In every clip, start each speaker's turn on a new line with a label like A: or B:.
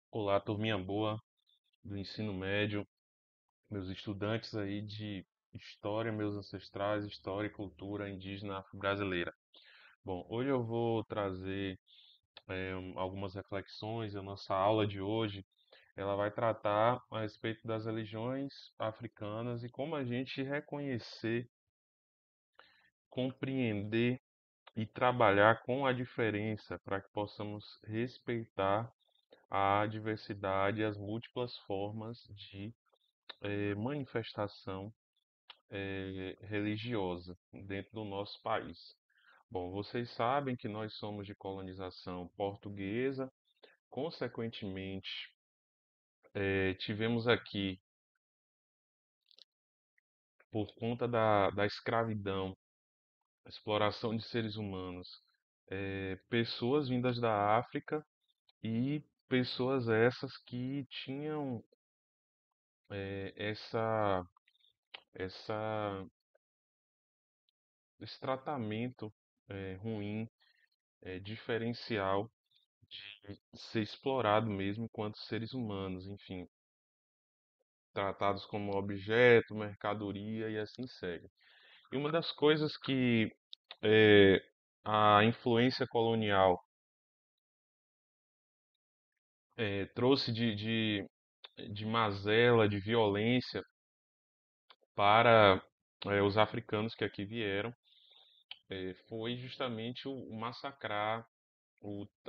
A: Olá, turminha boa do ensino médio, meus estudantes aí de História, meus ancestrais, História e Cultura Indígena Afro-Brasileira. Bom, hoje eu vou trazer algumas reflexões. A nossa aula de hoje, ela vai tratar a respeito das religiões africanas e como a gente reconhecer, compreender e trabalhar com a diferença para que possamos respeitar a diversidade e as múltiplas formas de manifestação religiosa dentro do nosso país. Bom, vocês sabem que nós somos de colonização portuguesa, consequentemente, tivemos aqui, por conta da escravidão, exploração de seres humanos, pessoas vindas da África e pessoas essas que tinham essa, essa, esse tratamento ruim, diferencial de ser explorado mesmo enquanto seres humanos, enfim, tratados como objeto, mercadoria e assim segue. E uma das coisas que eh, a influência colonial trouxe de mazela, de violência para os africanos que aqui vieram, foi justamente o massacrar,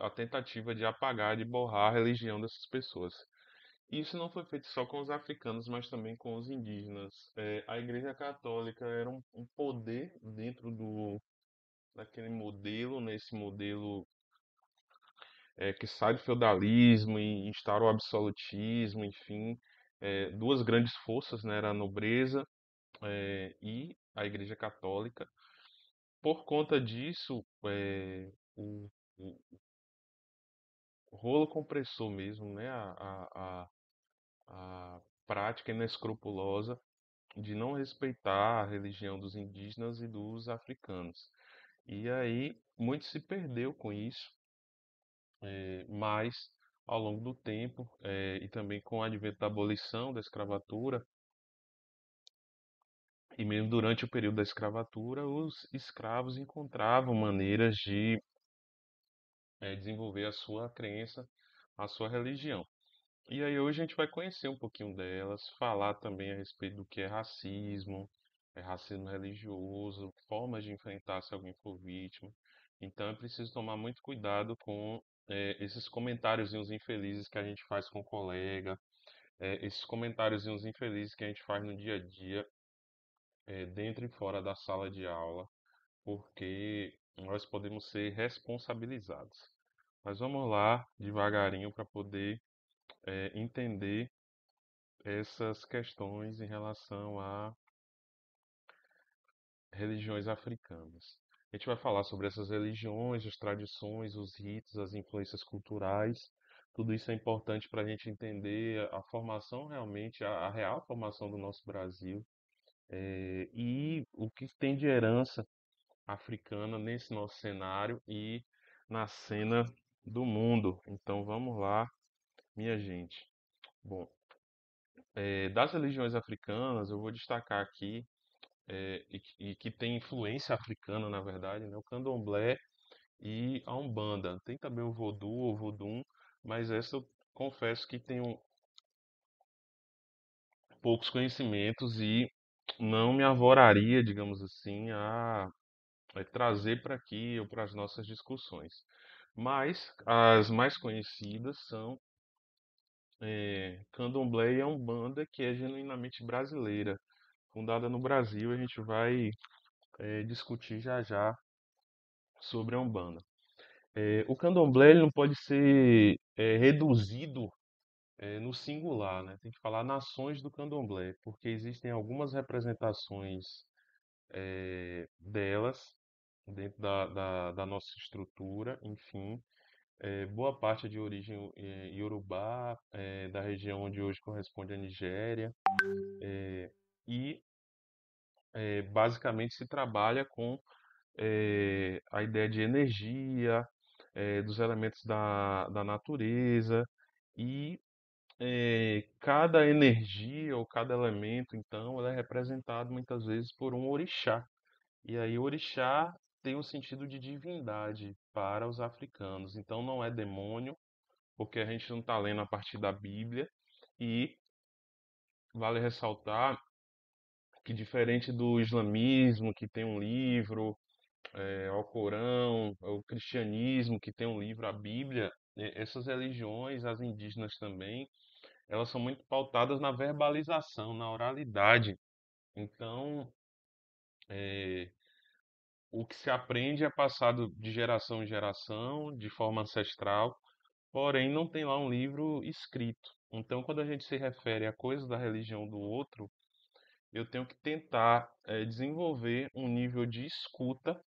A: a tentativa de apagar, de borrar a religião dessas pessoas. Isso não foi feito só com os africanos, mas também com os indígenas. A Igreja Católica era um poder dentro daquele modelo, nesse modelo que sai do feudalismo e instaura o absolutismo, enfim, duas grandes forças, né, era a nobreza e a Igreja Católica. Por conta disso, o rolo compressor mesmo, né, a prática inescrupulosa de não respeitar a religião dos indígenas e dos africanos. E aí muito se perdeu com isso, mas ao longo do tempo, e também com o advento da abolição da escravatura, e mesmo durante o período da escravatura, os escravos encontravam maneiras de desenvolver a sua crença, a sua religião. E aí hoje a gente vai conhecer um pouquinho delas, falar também a respeito do que é racismo religioso, formas de enfrentar se alguém for vítima. Então é preciso tomar muito cuidado com esses comentáriozinhos infelizes que a gente faz com o colega, esses comentáriozinhos infelizes que a gente faz no dia a dia, dentro e fora da sala de aula, porque nós podemos ser responsabilizados. Mas vamos lá, devagarinho, para poder entender essas questões em relação a religiões africanas. A gente vai falar sobre essas religiões, as tradições, os ritos, as influências culturais. Tudo isso é importante para a gente entender a formação realmente, a real formação do nosso Brasil, e o que tem de herança africana nesse nosso cenário e na cena do mundo. Então vamos lá, minha gente. Bom, das religiões africanas, eu vou destacar aqui e que tem influência africana, na verdade, né? O candomblé e a umbanda. Tem também o vodou ou vodum, mas essa eu confesso que tenho poucos conhecimentos e não me avoraria, digamos assim, a trazer para aqui ou para as nossas discussões. Mas as mais conhecidas são candomblé e a umbanda, que é genuinamente brasileira, fundada no Brasil. A gente vai discutir já já sobre a umbanda. O candomblé ele não pode ser reduzido no singular, né? Tem que falar nações do candomblé, porque existem algumas representações delas dentro da nossa estrutura, enfim. Boa parte é de origem iorubá, da região onde hoje corresponde a Nigéria, e basicamente se trabalha com a ideia de energia, dos elementos da natureza E cada energia ou cada elemento, então, ela é representado muitas vezes por um orixá. E aí, orixá tem um sentido de divindade para os africanos. Então, não é demônio, porque a gente não está lendo a partir da Bíblia. E vale ressaltar que, diferente do islamismo, que tem um livro, ao Corão, ao cristianismo, que tem um livro, a Bíblia, essas religiões, as indígenas também, elas são muito pautadas na verbalização, na oralidade. Então, é, o que se aprende é passado de geração em geração, de forma ancestral, porém não tem lá um livro escrito. Então, quando a gente se refere a coisas da religião do outro, eu tenho que tentar desenvolver um nível de escuta.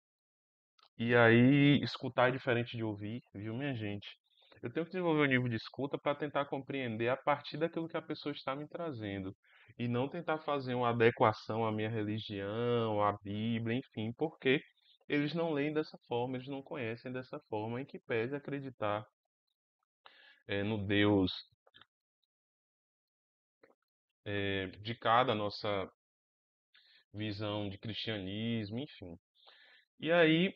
A: E aí, escutar é diferente de ouvir, viu, minha gente? Eu tenho que desenvolver um nível de escuta para tentar compreender a partir daquilo que a pessoa está me trazendo. E não tentar fazer uma adequação à minha religião, à Bíblia, enfim, porque eles não leem dessa forma, eles não conhecem dessa forma, em que pese acreditar no Deus de cada nossa visão de cristianismo, enfim. E aí,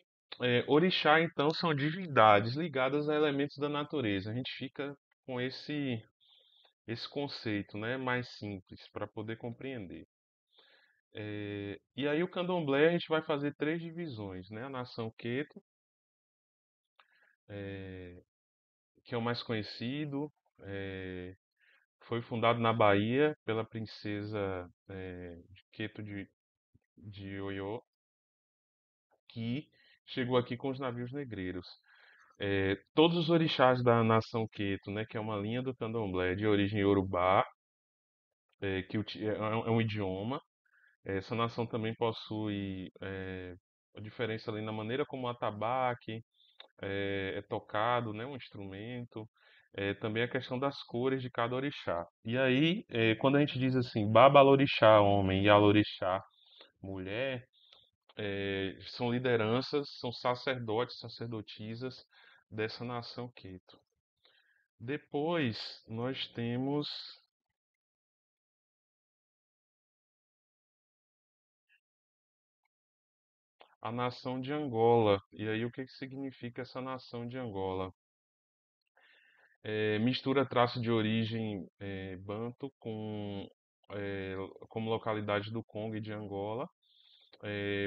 A: orixá, então, são divindades ligadas a elementos da natureza. A gente fica com esse conceito, né, mais simples para poder compreender. E aí, o candomblé, a gente vai fazer três divisões, né? A nação Queto, que é o mais conhecido, eh, foi fundado na Bahia pela princesa de Queto de Oiô, que chegou aqui com os navios negreiros. Todos os orixás da nação Queto, né, que é uma linha do candomblé de origem iorubá, é um idioma. Essa nação também possui a diferença ali na maneira como o atabaque é tocado, né, um instrumento. Também a questão das cores de cada orixá. E aí, quando a gente diz assim, Babalorixá, homem, e Alorixá, mulher, são lideranças, são sacerdotes, sacerdotisas dessa nação Queto. Depois nós temos a nação de Angola. E aí o que que significa essa nação de Angola? Mistura traço de origem banto com como localidade do Congo e de Angola.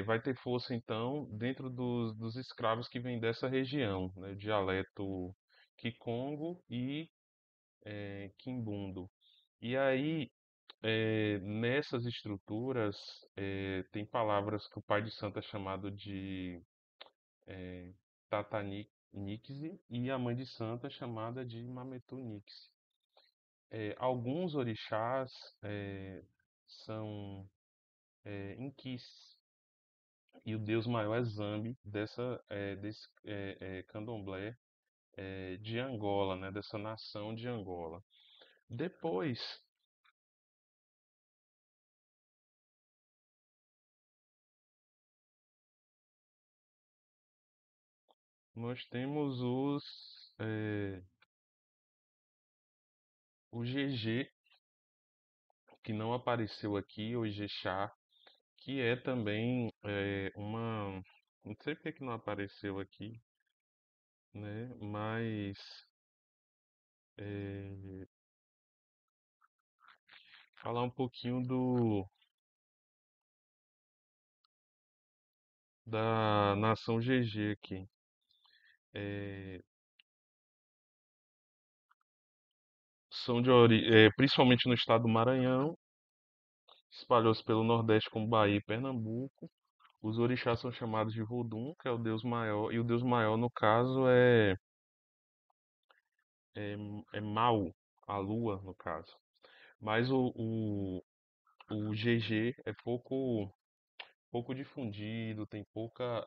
A: Vai ter força então dentro dos escravos que vêm dessa região, né? Dialeto Kikongo e Kimbundo. E aí nessas estruturas, tem palavras que o pai de santo é chamado de Tatanikse e a mãe de santo é chamada de Mametunix. Alguns orixás são inquis e o deus maior é Zambi desse candomblé de Angola, né, dessa nação de Angola. Depois nós temos o GG, que não apareceu aqui, o Ijexá, que é também uma. Não sei porque que não apareceu aqui, né? Mas é, falar um pouquinho da nação GG aqui. É, principalmente no estado do Maranhão, espalhou-se pelo Nordeste como Bahia e Pernambuco. Os orixás são chamados de Vodum, que é o deus maior, e o deus maior, no caso, é, é Mau, a lua, no caso. Mas o GG é pouco difundido, tem pouca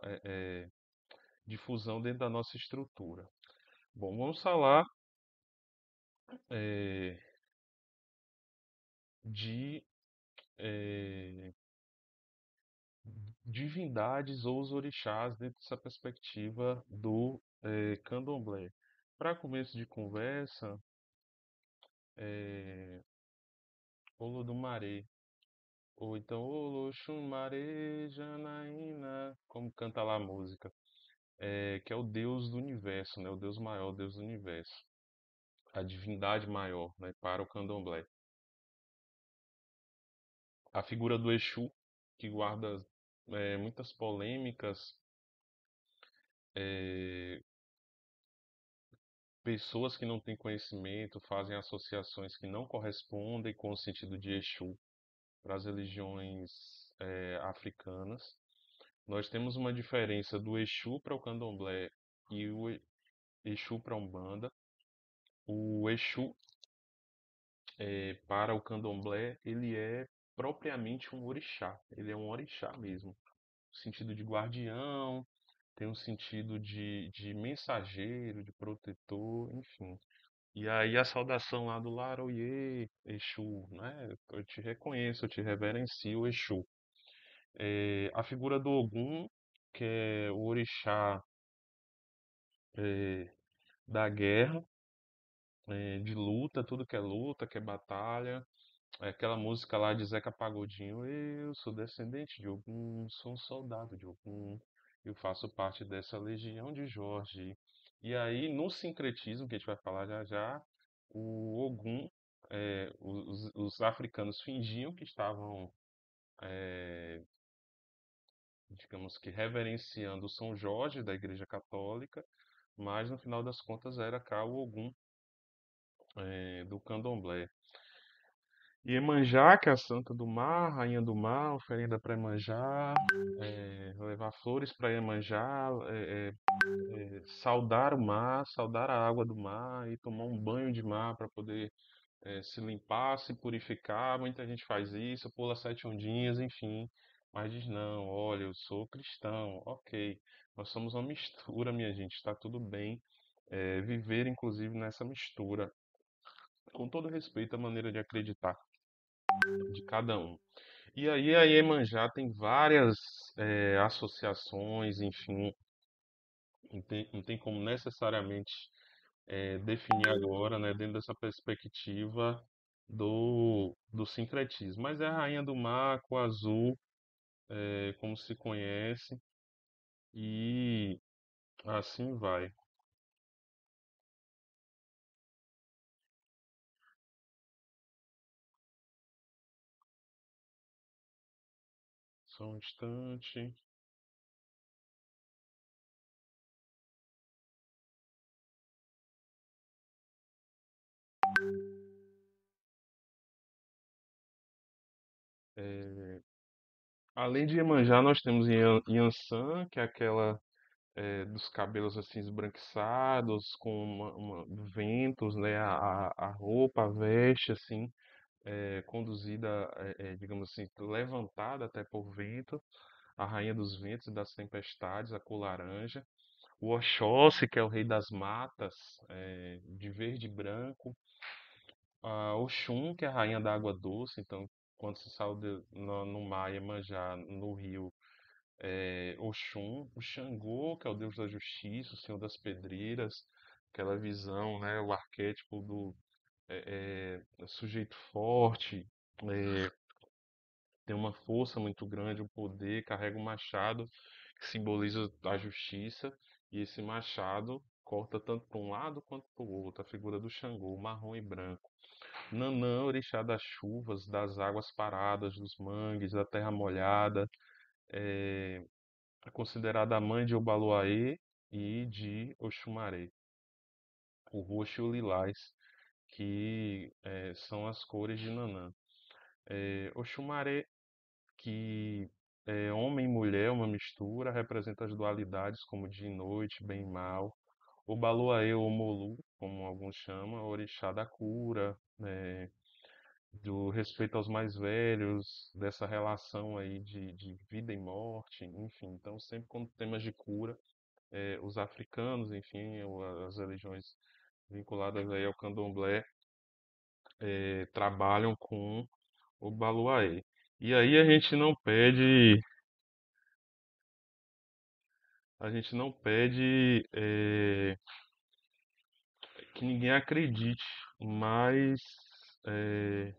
A: difusão dentro da nossa estrutura. Bom, vamos falar é, de é, divindades ou os orixás dentro dessa perspectiva do candomblé. Para começo de conversa, é, Olodumare, ou então Oloxumare Janaína, como canta lá a música, que é o Deus do universo, né? O Deus maior, o Deus do universo, a divindade maior, né? Para o candomblé. A figura do Exu, que guarda muitas polêmicas, é, pessoas que não têm conhecimento fazem associações que não correspondem com o sentido de Exu para as religiões africanas. Nós temos uma diferença do Exu para o Candomblé e o Exu para a Umbanda. O Exu para o Candomblé, ele é propriamente um orixá. Ele é um orixá mesmo. No sentido de guardião, tem um sentido de mensageiro, de protetor, enfim. E aí a saudação lá do Laroye, Exu, né? Eu te reconheço, eu te reverencio, Exu. A figura do Ogum, que é o orixá é, da guerra, de luta, tudo que é batalha. É aquela música lá de Zeca Pagodinho, eu sou descendente de Ogum, sou um soldado de Ogum, eu faço parte dessa legião de Jorge. E aí, no sincretismo, que a gente vai falar já já, o Ogum, os africanos fingiam que estavam, é, digamos que, reverenciando São Jorge da Igreja Católica, mas no final das contas era cá o Ogum, do Candomblé. Iemanjá, que é a santa do mar, rainha do mar, oferenda para Iemanjá, levar flores para Iemanjá, saudar o mar, saudar a água do mar e tomar um banho de mar para poder se limpar, se purificar. Muita gente faz isso, pula sete ondinhas, enfim. Mas diz, não, olha, eu sou cristão, ok. Nós somos uma mistura, minha gente, está tudo bem. Viver, inclusive, nessa mistura, com todo respeito à maneira de acreditar de cada um. E aí a Iemanjá tem várias associações, enfim, não tem como necessariamente definir agora, né, dentro dessa perspectiva do sincretismo. Mas é a rainha do mar, com azul, como se conhece, e assim vai. Só um instante. É, além de Iemanjá, nós temos Yansan, que é aquela dos cabelos assim esbranquiçados, com ventos, né? A roupa, a veste, assim, conduzida, digamos assim, levantada até por vento, a rainha dos ventos e das tempestades, a cor laranja. O Oxóssi, que é o rei das matas, de verde e branco. A Oxum, que é a rainha da água doce, então quando se saiu no mar Iemanjá, no rio, Oxum, o Xangô, que é o deus da justiça, o senhor das pedreiras, aquela visão, né, o arquétipo do sujeito forte, é, tem uma força muito grande, um poder, carrega um machado que simboliza a justiça, e esse machado corta tanto para um lado quanto para o outro, a figura do Xangô, marrom e branco. Nanã, orixá das chuvas, das águas paradas, dos mangues, da terra molhada, é, é considerada a mãe de Obaluaê e de Oxumaré, o roxo e o lilás, que são as cores de Nanã. Oxumaré, que é homem e mulher, uma mistura, representa as dualidades como dia e noite, bem e mal. Obaluaê ou Molu, como alguns chamam, é o orixá da cura, do respeito aos mais velhos, dessa relação aí de vida e morte, enfim. Então, sempre quando temas de cura, os africanos, enfim, ou as religiões vinculadas aí ao candomblé, trabalham com o Baluaê. E aí a gente não pede que ninguém acredite, mas é,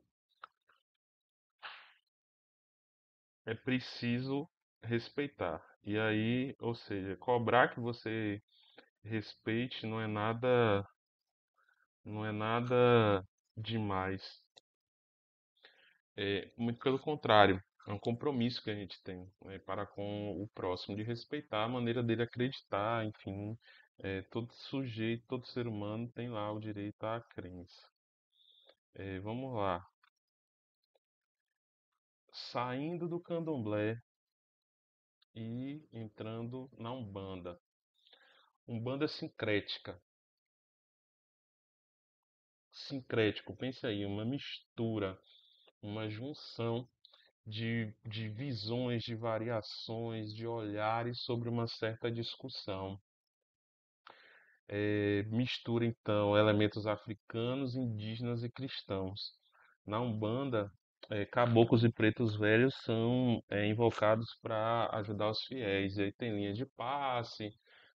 A: é preciso respeitar. E aí, ou seja, cobrar que você respeite não é nada demais. É muito pelo contrário, é um compromisso que a gente tem, né, para com o próximo, de respeitar a maneira dele acreditar, enfim, todo sujeito, todo ser humano tem lá o direito à crença. Vamos lá. Saindo do candomblé e entrando na Umbanda. Umbanda sincrética. Sincrético, pense aí, uma mistura, uma junção de visões, de variações, de olhares sobre uma certa discussão. Mistura então elementos africanos, indígenas e cristãos. Na Umbanda, caboclos e pretos velhos são invocados para ajudar os fiéis. E aí tem linha de passe,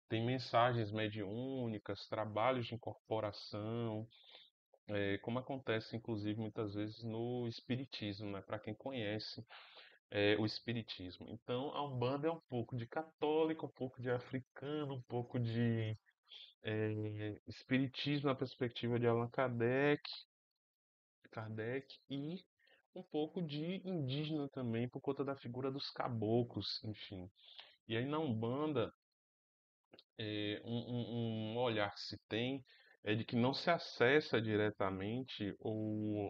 A: tem mensagens mediúnicas, trabalhos de incorporação, como acontece inclusive muitas vezes no espiritismo, né? Para quem conhece o espiritismo. Então, a Umbanda é um pouco de católico, um pouco de africano, um pouco de espiritismo na perspectiva de Allan Kardec e um pouco de indígena também, por conta da figura dos caboclos, enfim. E aí na Umbanda, um olhar que se tem é de que não se acessa diretamente o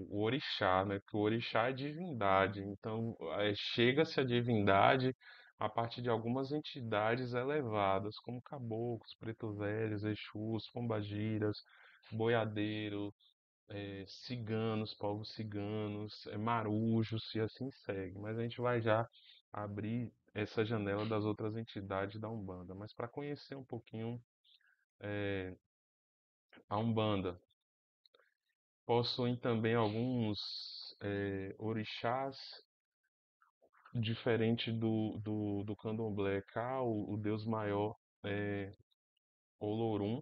A: orixá, né? Que o orixá é divindade. Então, chega-se à divindade a partir de algumas entidades elevadas, como caboclos, pretos velhos, exus, pombagiras, boiadeiro, ciganos, povos ciganos, marujos e assim segue. Mas a gente vai já abrir essa janela das outras entidades da Umbanda. Mas para conhecer um pouquinho a Umbanda, possuem também alguns orixás, diferente do candomblé. Cá, o deus maior é Olorum.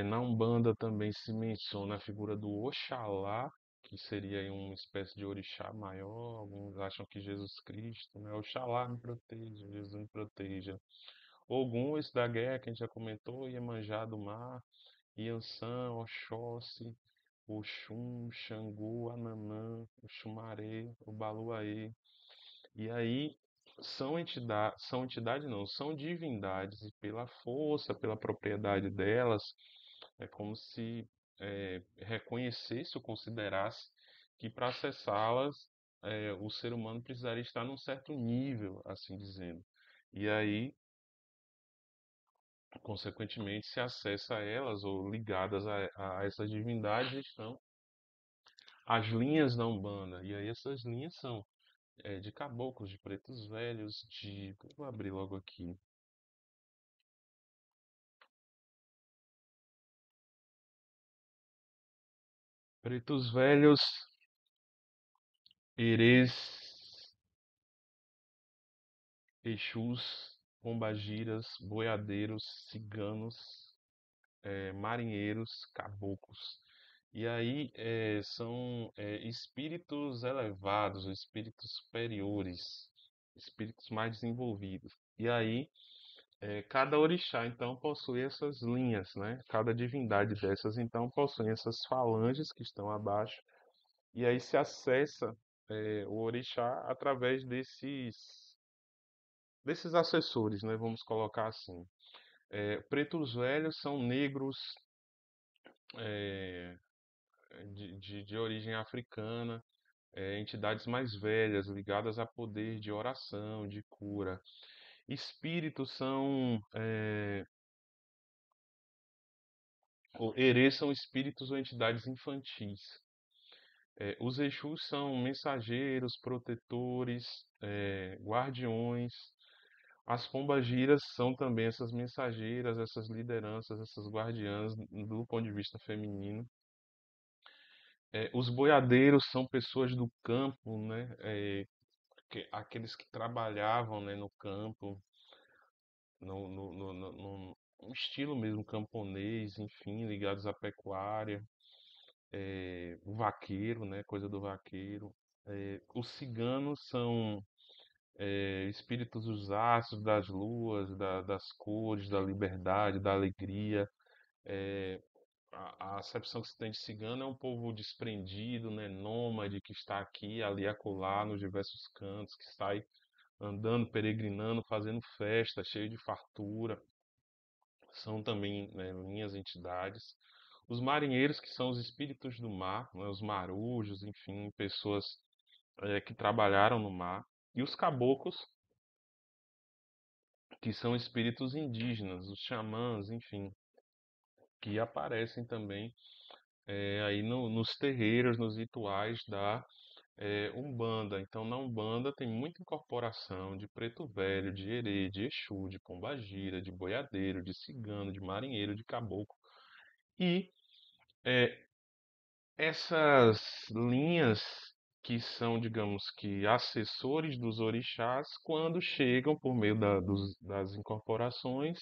A: Na Umbanda também se menciona a figura do Oxalá, que seria aí uma espécie de orixá maior. Alguns acham que Jesus Cristo, né? Oxalá me proteja, Jesus me proteja. Ogum, esse da guerra que a gente já comentou, Iemanjá do mar, Iansã, Oxóssi, Oxum, Xangô, Ananã, Oxumaré, Obaluaê. E aí são entidades não, são divindades e pela força, pela propriedade delas, é como se reconhecesse ou considerasse que para acessá-las o ser humano precisaria estar num certo nível, assim dizendo. E aí, consequentemente, se acessa a elas ou ligadas a essas divindades estão as linhas da Umbanda. E aí essas linhas são de caboclos, de pretos velhos, de. Vou abrir logo aqui. Pretos velhos, herês, exus, pombagiras, boiadeiros, ciganos, marinheiros, caboclos. E aí são espíritos elevados, espíritos superiores, espíritos mais desenvolvidos. E aí cada orixá, então, possui essas linhas, né? Cada divindade dessas, então, possui essas falanges que estão abaixo. E aí se acessa o orixá através desses assessores, né? Vamos colocar assim. Pretos velhos são negros é, de origem africana, entidades mais velhas ligadas a poder de oração, de cura. Espíritos são herês são espíritos ou entidades infantis. Os Exus são mensageiros, protetores, guardiões. As pombagiras são também essas mensageiras, essas lideranças, essas guardiãs do ponto de vista feminino. Os boiadeiros são pessoas do campo, né? Aqueles que trabalhavam, né, no campo, no, no, no, no- no- estilo mesmo camponês, enfim, ligados à pecuária, o vaqueiro, né, coisa do vaqueiro. Os ciganos são espíritos dos astros, das luas, das cores, da liberdade, da alegria. É, a acepção que se tem de cigano é um povo desprendido, né, nômade, que está aqui, ali, acolá, nos diversos cantos, que sai andando, peregrinando, fazendo festa, cheio de fartura. São também, né, minhas entidades. Os marinheiros, que são os espíritos do mar, né, os marujos, enfim, pessoas que trabalharam no mar. E os caboclos, que são espíritos indígenas, os xamãs, enfim, que aparecem também aí nos terreiros, nos rituais da Umbanda. Então, na Umbanda tem muita incorporação de preto velho, de herê, de exu, de pombagira, de boiadeiro, de cigano, de marinheiro, de caboclo. E é, essas linhas que são, digamos que, assessores dos orixás, quando chegam por meio das incorporações,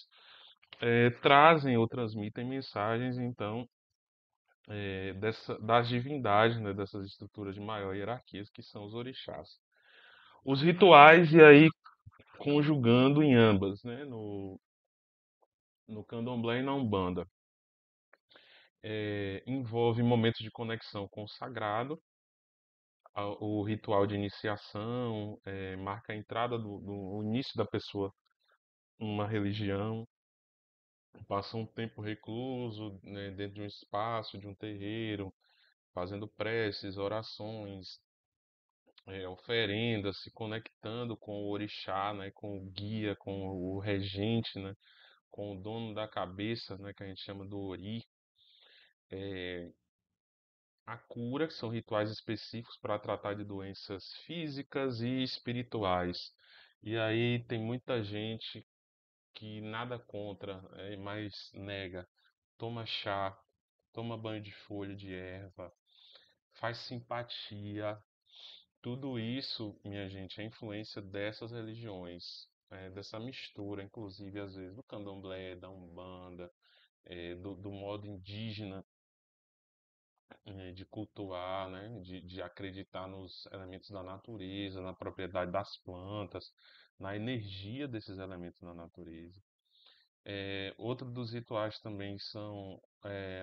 A: trazem ou transmitem mensagens, então, das divindades, né, dessas estruturas de maior hierarquia, que são os orixás. Os rituais, e aí conjugando em ambas, né, no candomblé e na umbanda. Envolve momentos de conexão com o sagrado, o ritual de iniciação, marca a entrada do início da pessoa numa religião, passa um tempo recluso, né, dentro de um espaço, de um terreiro, fazendo preces, orações, oferendas, se conectando com o orixá, né, com o guia, com o regente, né, com o dono da cabeça, né, que a gente chama do ori. A cura, que são rituais específicos para tratar de doenças físicas e espirituais. E aí tem muita gente que nada contra, mas nega. Toma chá, toma banho de folha de erva, faz simpatia. Tudo isso, minha gente, é influência dessas religiões, dessa mistura, inclusive às vezes do candomblé, da umbanda, do modo indígena de cultuar, né, de acreditar nos elementos da natureza, na propriedade das plantas, na energia desses elementos na natureza. Outro dos rituais também são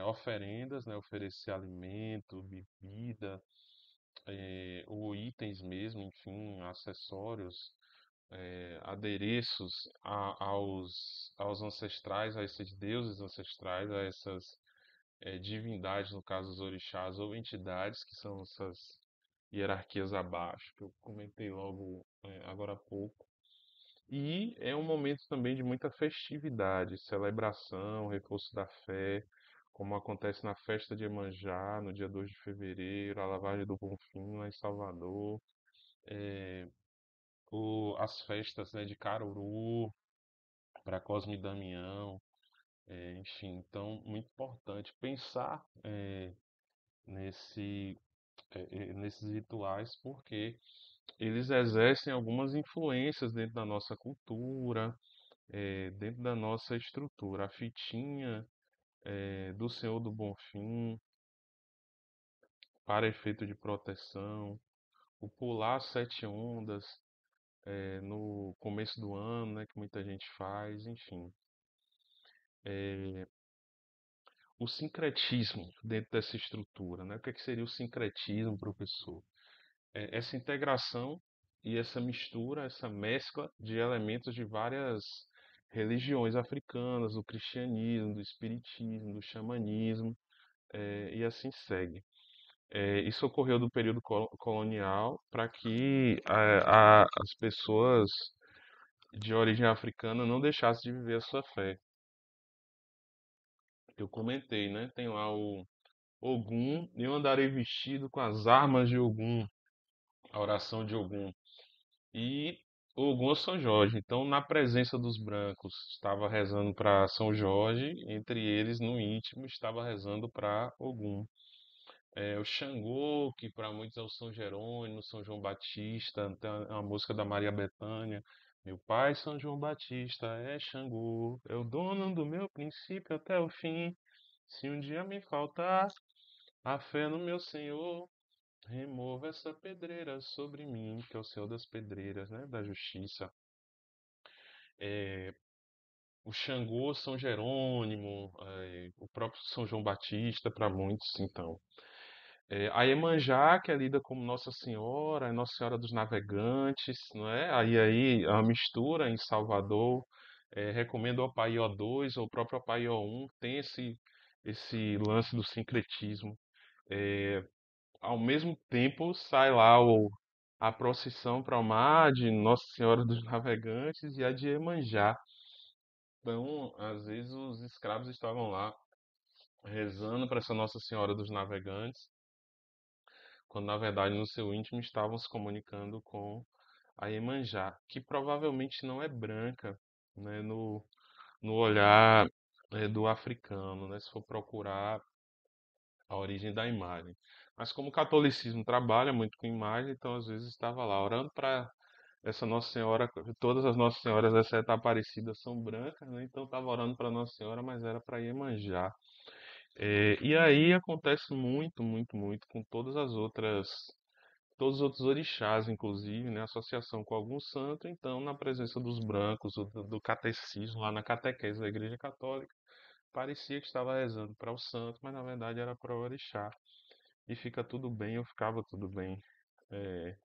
A: oferendas, né, oferecer alimento, bebida, ou itens mesmo, enfim, acessórios, adereços aos ancestrais, a esses deuses ancestrais, a essas divindades, no caso os orixás, ou entidades, que são essas hierarquias abaixo, que eu comentei logo agora há pouco. E é um momento também de muita festividade, celebração, reforço da fé, como acontece na festa de Iemanjá, no dia 2 de fevereiro, a lavagem do Bonfim lá em Salvador, as festas, né, de Caruru, para Cosme e Damião, enfim, então muito importante pensar nesse, nesses rituais, porque eles exercem algumas influências dentro da nossa cultura, dentro da nossa estrutura. A fitinha do Senhor do Bonfim, para efeito de proteção, o pular sete ondas no começo do ano, né, que muita gente faz, enfim. O sincretismo dentro dessa estrutura, né? O que seria o sincretismo, professor? Essa integração e essa mistura, essa mescla de elementos de várias religiões africanas, do cristianismo, do espiritismo, do xamanismo, e assim segue. Isso ocorreu do período colonial para que as pessoas de origem africana não deixassem de viver a sua fé. Eu comentei, né? Tem lá o Ogum, eu andarei vestido com as armas de Ogum, a oração de Ogum. E Ogum é São Jorge. Então, na presença dos brancos, estava rezando para São Jorge, entre eles, no íntimo, estava rezando para Ogum. O Xangô, que para muitos é o São Jerônimo, São João Batista, tem uma música da Maria Bethânia. Meu pai, São João Batista, é Xangô, é o dono do meu princípio até o fim. Se um dia me faltar a fé no meu Senhor, remova essa pedreira sobre mim, que é o Senhor das pedreiras, né? Da justiça. É, o Xangô, São Jerônimo, o próprio São João Batista, para muitos, então. A Iemanjá, que é lida como Nossa Senhora, é Nossa Senhora dos Navegantes, não é? Aí a mistura em Salvador, recomendo o Apaió 2 ou o próprio Apaió 1, tem esse lance do sincretismo. É, Ao mesmo tempo, sai lá a procissão para o mar de Nossa Senhora dos Navegantes e a de Iemanjá. Então, às vezes os escravos estavam lá rezando para essa Nossa Senhora dos Navegantes, quando na verdade no seu íntimo estavam se comunicando com a Iemanjá, que provavelmente não é branca, né, no olhar do africano, né, se for procurar a origem da imagem. Mas como o catolicismo trabalha muito com imagem, então às vezes estava lá orando para essa Nossa Senhora, todas as Nossas Senhoras, exceto a Aparecida, são brancas, né? Então estava orando para Nossa Senhora, mas era para Iemanjá. E aí acontece muito, muito, muito com todos os outros orixás, inclusive, né? Associação com algum santo, então na presença dos brancos, do catecismo, lá na catequese da Igreja Católica, parecia que estava rezando para o santo, mas na verdade era para o orixá. E fica tudo bem, ou ficava tudo bem, é,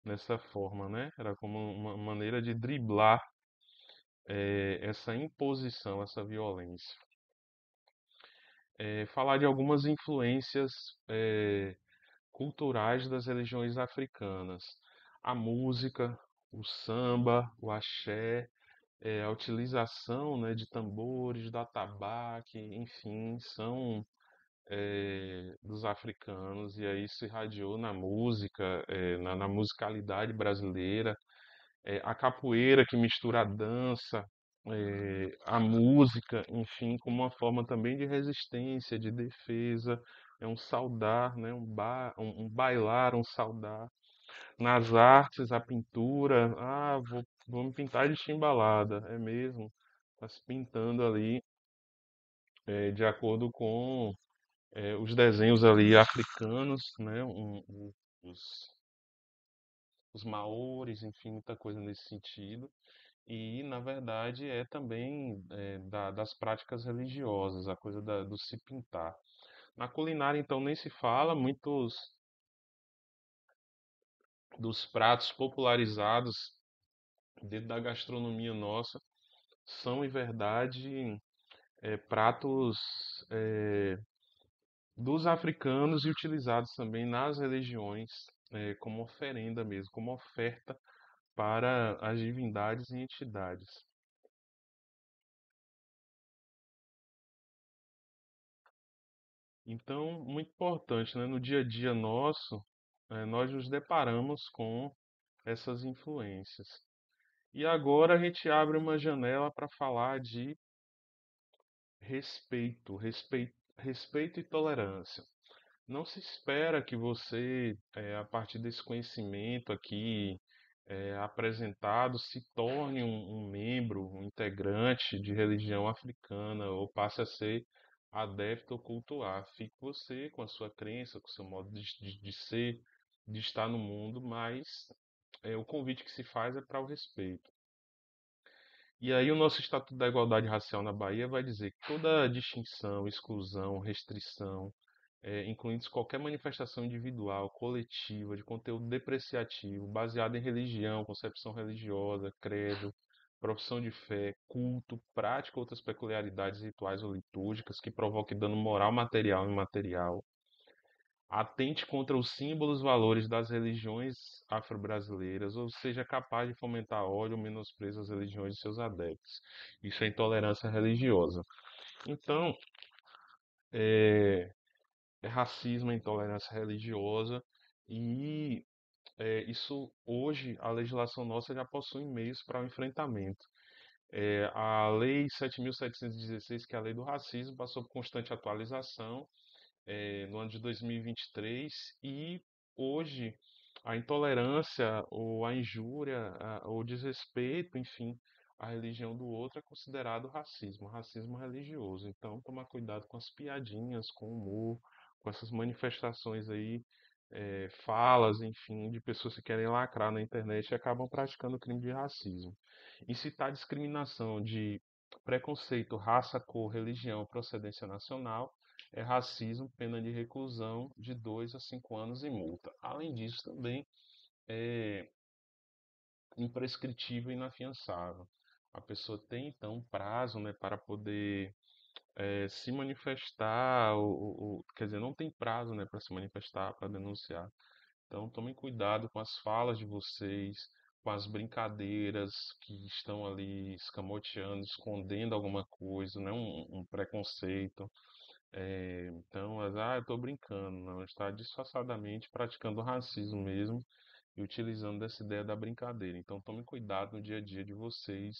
A: nessa forma, né? Era como uma maneira de driblar essa imposição, essa violência. Falar de algumas influências culturais das religiões africanas. A música, o samba, o axé, a utilização, né, de tambores, do atabaque, enfim, são dos africanos, e aí isso irradiou na música, na musicalidade brasileira. A capoeira que mistura a dança, a música, enfim, como uma forma também de resistência, de defesa, é um saudar, né? Um bailar, um saudar. Nas artes, a pintura, vou me pintar de chimbalada, é mesmo, está se pintando ali de acordo com os desenhos ali africanos, né? Os, os maores, enfim, muita coisa nesse sentido. E, na verdade, é também das práticas religiosas, a coisa do se pintar. Na culinária, então, nem se fala, muitos dos pratos popularizados dentro da gastronomia nossa são, em verdade, pratos dos africanos e utilizados também nas religiões como oferenda mesmo, como oferta para as divindades e entidades. Então, muito importante, né? No dia a dia nosso, nós nos deparamos com essas influências. E agora a gente abre uma janela para falar de respeito e tolerância. Não se espera que você, a partir desse conhecimento aqui apresentado, se torne um membro, um integrante de religião africana ou passe a ser adepto ou cultuar. Fique você com a sua crença, com o seu modo de ser, de estar no mundo, mas o convite que se faz é para o respeito. E aí o nosso Estatuto da Igualdade Racial na Bahia vai dizer que toda distinção, exclusão, restrição, incluindo qualquer manifestação individual, coletiva, de conteúdo depreciativo, baseado em religião, concepção religiosa, credo, profissão de fé, culto, prática ou outras peculiaridades rituais ou litúrgicas que provoquem dano moral, material e imaterial, atente contra os símbolos, valores das religiões afro-brasileiras, ou seja capaz de fomentar ódio ou menosprezo às religiões de seus adeptos. Isso é intolerância religiosa. Então, é racismo, é intolerância religiosa e isso hoje a legislação nossa já possui meios para o enfrentamento. A Lei 7.716, que é a Lei do Racismo, passou por constante atualização no ano de 2023 e hoje a intolerância ou a injúria ou o desrespeito, enfim, a religião do outro é considerado racismo, racismo religioso. Então, tomar cuidado com as piadinhas, com o humor, com essas manifestações aí, falas, enfim, de pessoas que querem lacrar na internet e acabam praticando crime de racismo. Incitar discriminação de preconceito, raça, cor, religião, procedência nacional é racismo, pena de reclusão de 2 a 5 anos e multa. Além disso, também é imprescritível e inafiançável. A pessoa tem então um prazo, né, para poder se manifestar, quer dizer, não tem prazo, né, para se manifestar, para denunciar. Então tomem cuidado com as falas de vocês, com as brincadeiras que estão ali escamoteando, escondendo alguma coisa, né, um preconceito. Então, eu estou brincando, não, está disfarçadamente praticando racismo mesmo e utilizando essa ideia da brincadeira. Então, tome cuidado no dia a dia de vocês,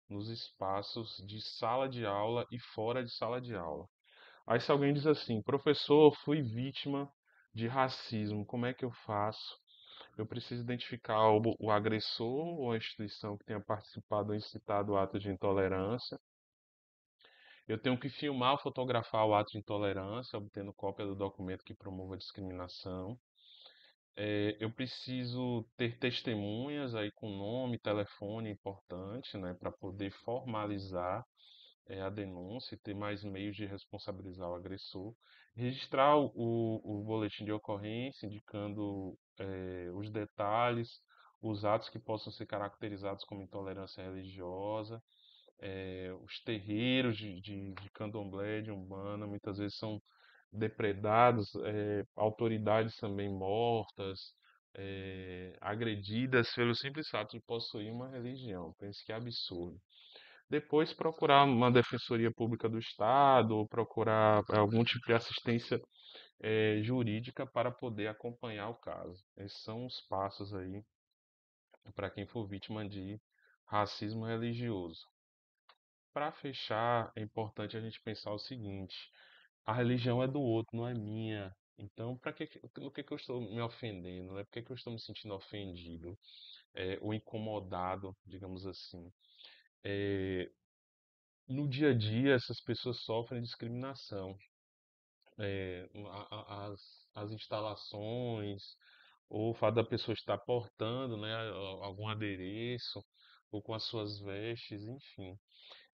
A: nos espaços de sala de aula e fora de sala de aula. Aí, se alguém diz assim, professor, fui vítima de racismo, como é que eu faço? Eu preciso identificar o agressor ou a instituição que tenha participado ou incitado o ato de intolerância. Eu tenho que filmar ou fotografar o ato de intolerância, obtendo cópia do documento que promova a discriminação. Eu preciso ter testemunhas aí com nome, telefone importante, né, para poder formalizar a denúncia e ter mais meios de responsabilizar o agressor. Registrar o boletim de ocorrência, indicando os detalhes, os atos que possam ser caracterizados como intolerância religiosa. Os terreiros de candomblé, de umbanda, muitas vezes são depredados, autoridades também mortas, agredidas pelo simples fato de possuir uma religião. Pense que é absurdo. Depois procurar uma defensoria pública do estado, ou procurar algum tipo de assistência jurídica para poder acompanhar o caso. Esses são os passos aí para quem for vítima de racismo religioso. Para fechar, é importante a gente pensar o seguinte: a religião é do outro, não é minha. Então, no que eu estou me ofendendo, né? Por que eu estou me sentindo ofendido, ou incomodado, digamos assim? É, no dia a dia, essas pessoas sofrem discriminação. As instalações, ou o fato da pessoa estar portando, né, algum adereço, ou com as suas vestes, enfim.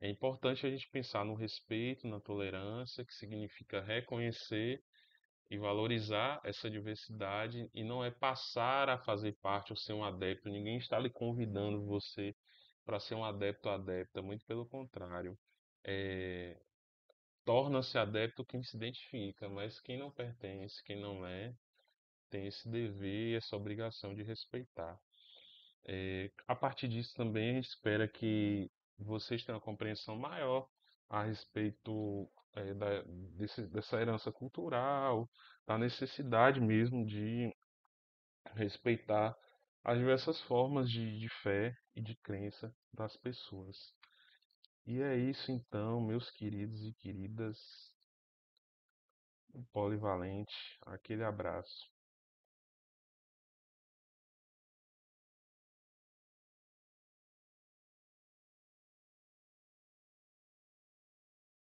A: É importante a gente pensar no respeito, na tolerância, que significa reconhecer e valorizar essa diversidade e não é passar a fazer parte ou ser um adepto. Ninguém está lhe convidando você para ser um adepto ou adepta, muito pelo contrário. É, torna-se adepto quem se identifica, mas quem não pertence, quem não é, tem esse dever e essa obrigação de respeitar. A partir disso também a gente espera que vocês tenham uma compreensão maior a respeito dessa herança cultural, da necessidade mesmo de respeitar as diversas formas de fé e de crença das pessoas. E é isso então, meus queridos e queridas, polivalente, aquele abraço.